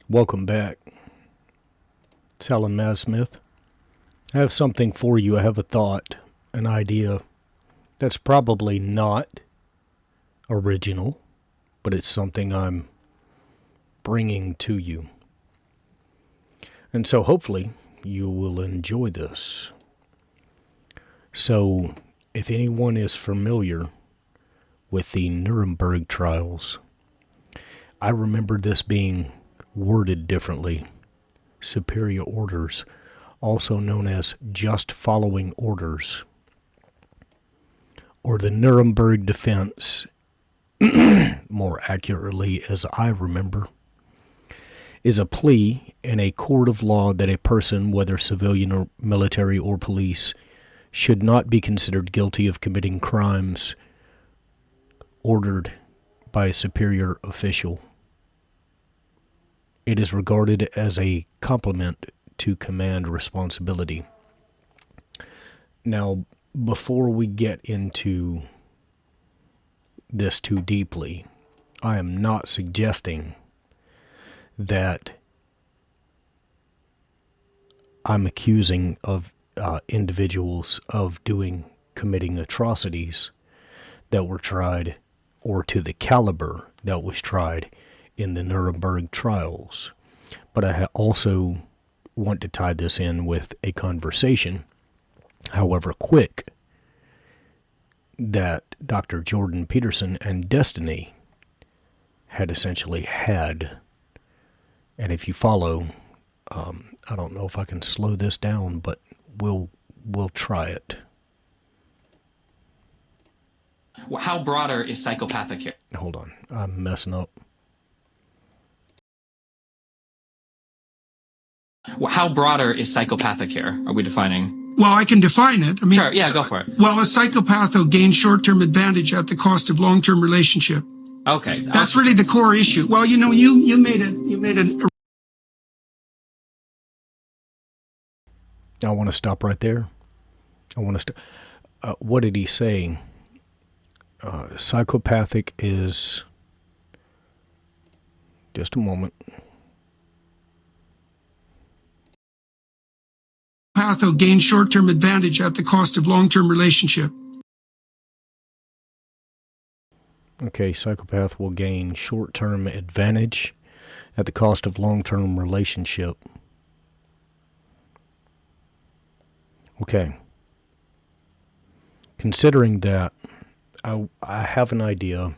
Welcome back. It's Alan Masmith. I have something for you. I have a thought, an idea that's probably not original, but it's something I'm bringing to you. And so hopefully you will enjoy this. So, if anyone is familiar with the Nuremberg trials, I remember this being worded differently. Superior orders, also known as just following orders, or the Nuremberg defense, more accurately as I remember, is a plea in a court of law that a person, whether civilian or military or police, should not be considered guilty of committing crimes ordered by a superior official. It is regarded as a complement to command responsibility. Now, before we get into this too deeply, I am not suggesting that I'm accusing of individuals of committing atrocities that were tried, or to the caliber that was tried in the Nuremberg trials. But I also want to tie this in with a conversation, however quick, that Dr. Jordan Peterson and Destiny had essentially had. And if you follow, I don't know if I can slow this down, but we'll try it. How broader is psychopathic here? Hold on, I'm messing up. How broader is psychopathic here? Are we defining? Well, I can define it. I mean, Sure, yeah, go for it. Well, a psychopath will gain short-term advantage at the cost of long-term relationship. Okay. That's really the core issue. Well, you know, you made an. I want to stop right there. What did he say? Psychopathic is... Just a moment. Psychopath will gain short-term advantage at the cost of long-term relationship. Okay, psychopath will gain short-term advantage at the cost of long-term relationship. Okay. Considering that, I have an idea,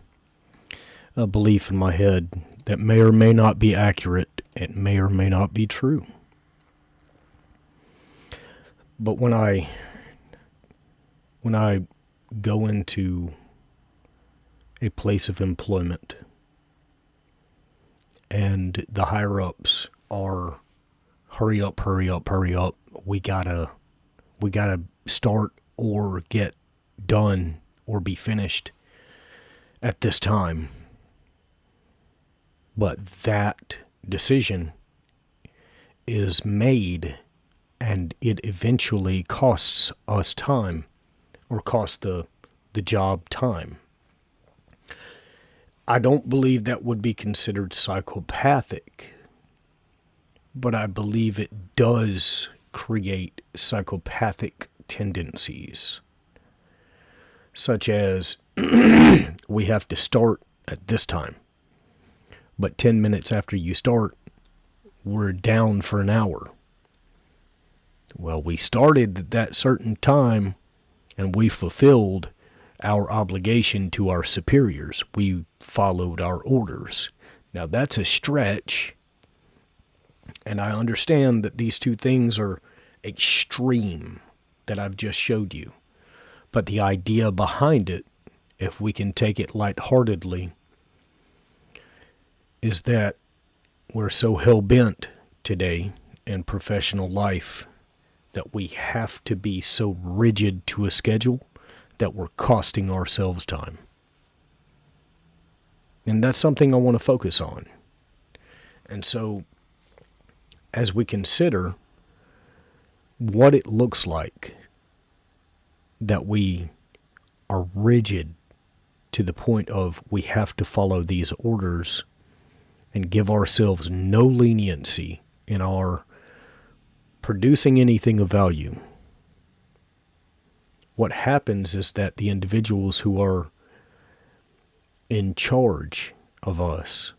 a belief in my head that may or may not be accurate. It may or may not be true. But when I go into a place of employment and the higher ups are hurry up, we gotta start or get done or be finished at this time. But that decision is made and it eventually costs us time, or costs the job time. I don't believe that would be considered psychopathic, but I believe it does create psychopathic tendencies, such as we have to start at this time, but 10 minutes after you start, we're down for an hour. Well, we started at that certain time, and we fulfilled our obligation to our superiors. We followed our orders. Now, that's a stretch, and I understand that these two things are extreme that I've just showed you. But the idea behind it, if we can take it lightheartedly, is that we're so hell-bent today in professional life that we have to be so rigid to a schedule that we're costing ourselves time. And that's something I want to focus on. And so, as we consider what it looks like that we are rigid to the point of we have to follow these orders and give ourselves no leniency in our producing anything of value, what happens is that the individuals who are in charge of us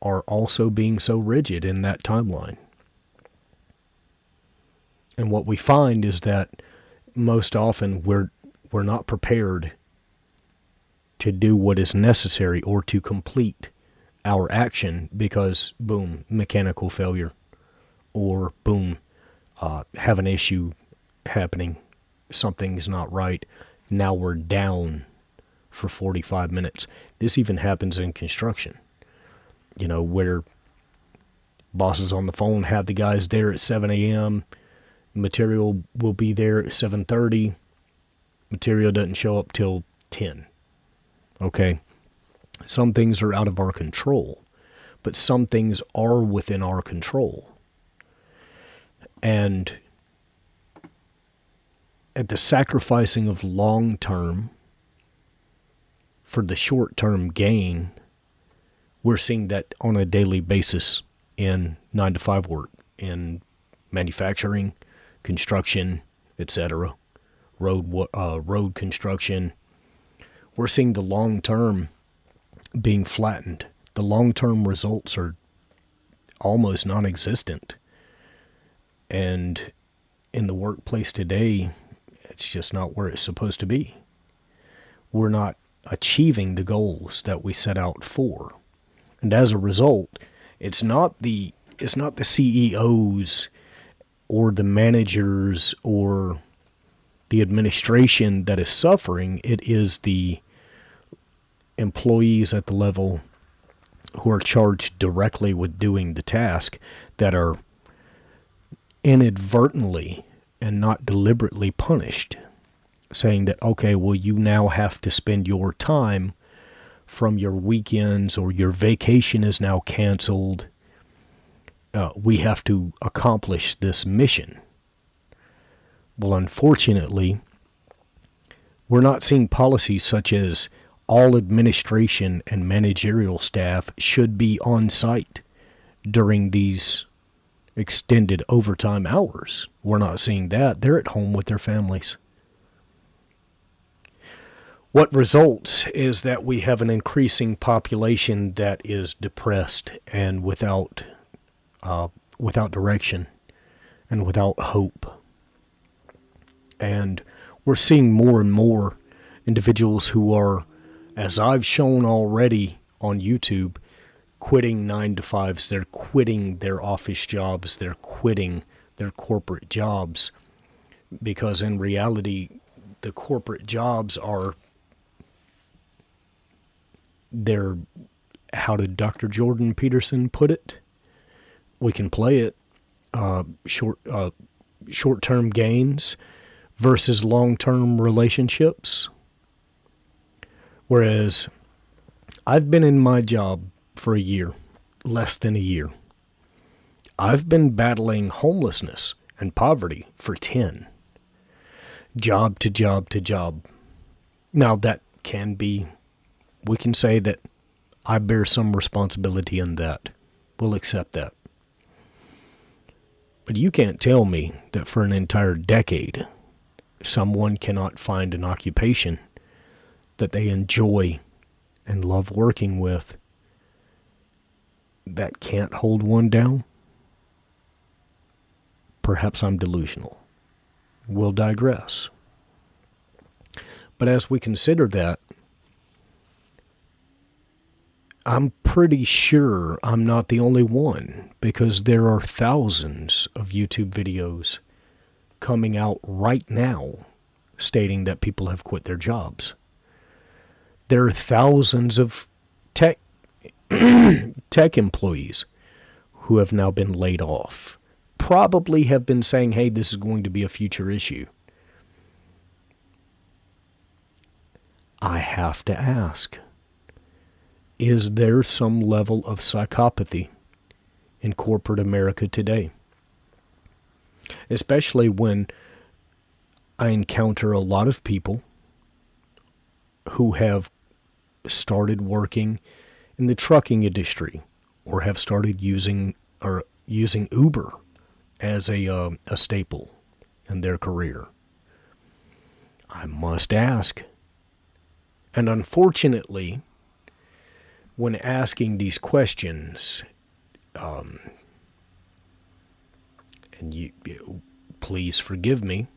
are also being so rigid in that timeline. And what we find is that most often we're not prepared to do what is necessary or to complete our action because, boom, mechanical failure, or boom, have an issue happening, something's not right, now we're down for 45 minutes. This even happens in construction, where bosses on the phone have the guys there at 7 a.m., material will be there at 7:30, material doesn't show up till 10. Okay? Some things are out of our control, but some things are within our control. And at the sacrificing of long-term for the short-term gain, we're seeing that on a daily basis in 9-to-5 work, in manufacturing, construction, etc., road construction. We're seeing the long-term being flattened. The long-term results are almost non-existent. And in the workplace today, it's just not where it's supposed to be. We're not achieving the goals that we set out for. And as a result, it's not the CEOs or the managers or the administration that is suffering. It is the employees at the level who are charged directly with doing the task that are inadvertently and not deliberately punished, saying that, okay, well, you now have to spend your time from your weekends, or your vacation is now canceled. We have to accomplish this mission. Well, unfortunately, we're not seeing policies such as all administration and managerial staff should be on site during these extended overtime hours. We're not seeing that. They're at home with their families. What results is that we have an increasing population that is depressed and without direction and without hope. And we're seeing more and more individuals who are, as I've shown already on YouTube, quitting 9-to-5s. They're quitting their office jobs. They're quitting their corporate jobs, because in reality, the corporate jobs are, they're, how did Dr. Jordan Peterson put it? We can play it. Short-term gains versus long-term relationships. Whereas I've been in my job for a year, less than a year. I've been battling homelessness and poverty for 10. Job to job to job. Now that can be, we can say that I bear some responsibility in that. We'll accept that. But you can't tell me that for an entire decade, someone cannot find an occupation that they enjoy and love working with that can't hold one down. Perhaps I'm delusional. We'll digress. But as we consider that, I'm pretty sure I'm not the only one, because there are thousands of YouTube videos coming out right now stating that people have quit their jobs. There are thousands of tech employees who have now been laid off. Probably have been saying, hey, this is going to be a future issue. I have to ask, is there some level of psychopathy in corporate America today? Especially when I encounter a lot of people who have started working in the trucking industry or have started using Uber as a staple in their career? I must ask. And unfortunately, when asking these questions, and you please forgive me,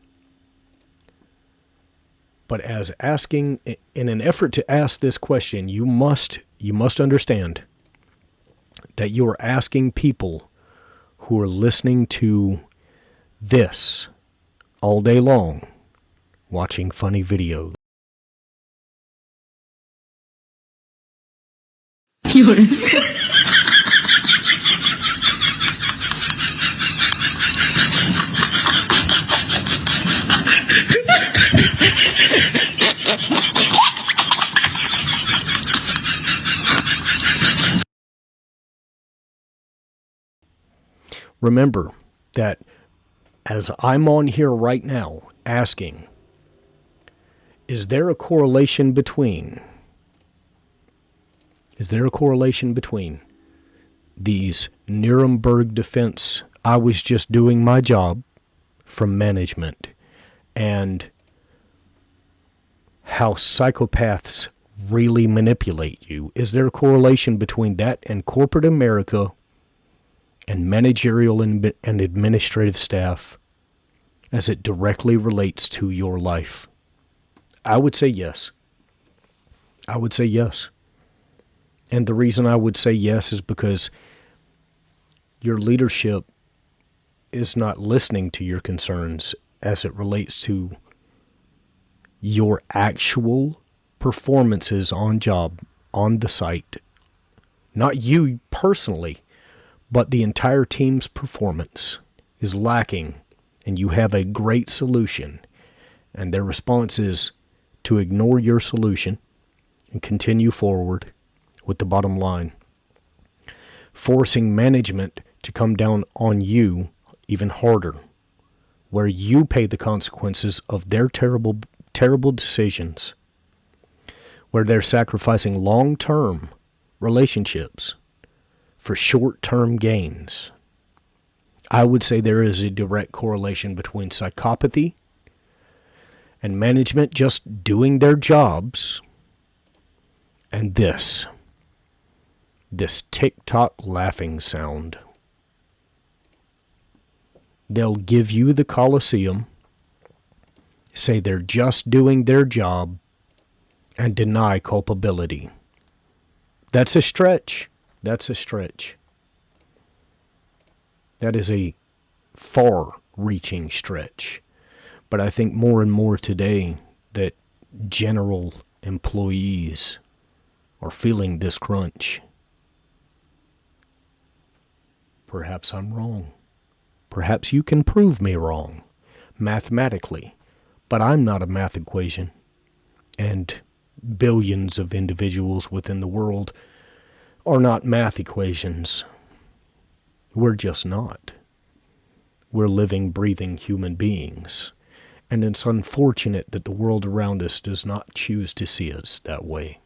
but as asking, in an effort to ask this question, you must understand that you are asking people who are listening to this all day long, watching funny videos. Remember that as I'm on here right now asking, is there a correlation between these Nuremberg defense, I was just doing my job from management, and how psychopaths really manipulate you? Is there a correlation between that and corporate America and managerial and administrative staff as it directly relates to your life? I would say yes. I would say yes. And the reason I would say yes is because your leadership is not listening to your concerns as it relates to your actual performances on job, on the site. Not you personally, but the entire team's performance is lacking, and you have a great solution, and their response is to ignore your solution and continue forward with the bottom line, forcing management to come down on you even harder, where you pay the consequences of their terrible decisions, where they're sacrificing long-term relationships for short-term gains. I would say there is a direct correlation between psychopathy and management just doing their jobs and this TikTok laughing sound. They'll give you the Colosseum, say they're just doing their job, and deny culpability. That's a stretch. That's a stretch. That is a far-reaching stretch. But I think more and more today that general employees are feeling this crunch. Perhaps I'm wrong. Perhaps you can prove me wrong mathematically, but I'm not a math equation. And billions of individuals within the world are not math equations. We're just not. We're living, breathing human beings. And it's unfortunate that the world around us does not choose to see us that way.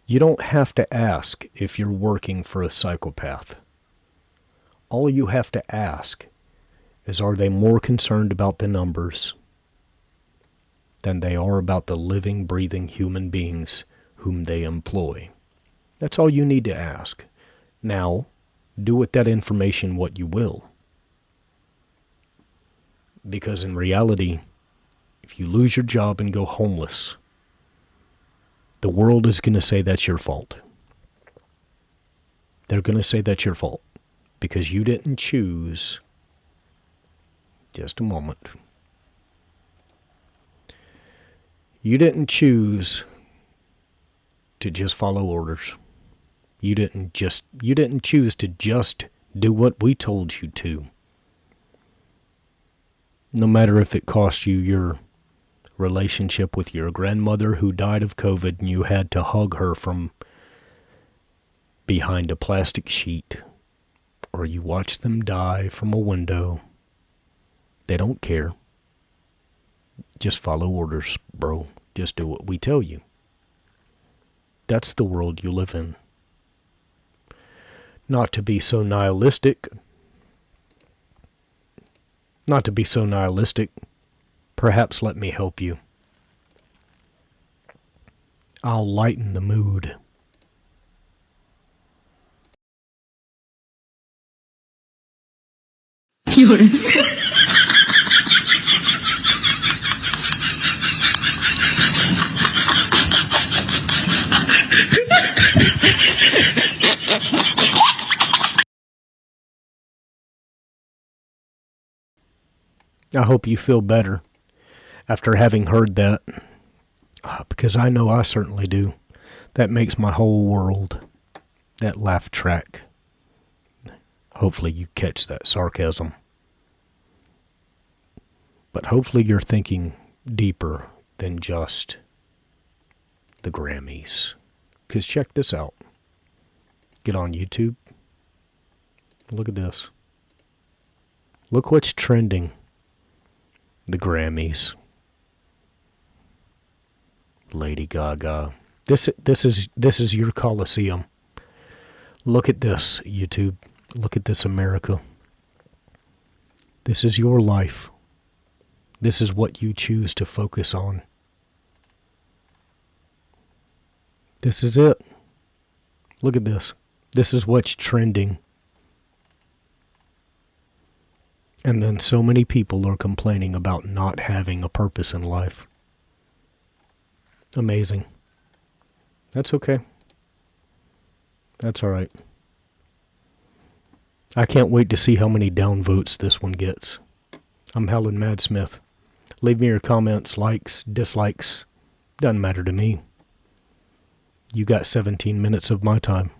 You don't have to ask if you're working for a psychopath. All you have to ask is, are they more concerned about the numbers than they are about the living, breathing human beings whom they employ? That's all you need to ask. Now, do with that information what you will. Because in reality, if you lose your job and go homeless, the world is going to say that's your fault. They're going to say that's your fault because you didn't choose. Just a moment. You didn't choose to just follow orders. You didn't choose to just do what we told you to. No matter if it cost you your relationship with your grandmother who died of COVID and you had to hug her from behind a plastic sheet, or you watched them die from a window. They don't care. Just follow orders, bro. Just do what we tell you. That's the world you live in. Not to be so nihilistic. Not to be so nihilistic. Perhaps let me help you. I'll lighten the mood. I hope you feel better after having heard that, because I know I certainly do. That makes my whole world, that laugh track. Hopefully you catch that sarcasm. But hopefully you're thinking deeper than just the Grammys. Because check this out. Get on YouTube. Look at this. Look what's trending. The Grammys. Lady Gaga. This is your Coliseum. Look at this, YouTube. Look at this, America. This is your life. This is what you choose to focus on. This is it. Look at this. This is what's trending. And then so many people are complaining about not having a purpose in life. Amazing. That's okay. That's all right. I can't wait to see how many downvotes this one gets. I'm Helen Madsmith. Leave me your comments, likes, dislikes. Doesn't matter to me. You got 17 minutes of my time.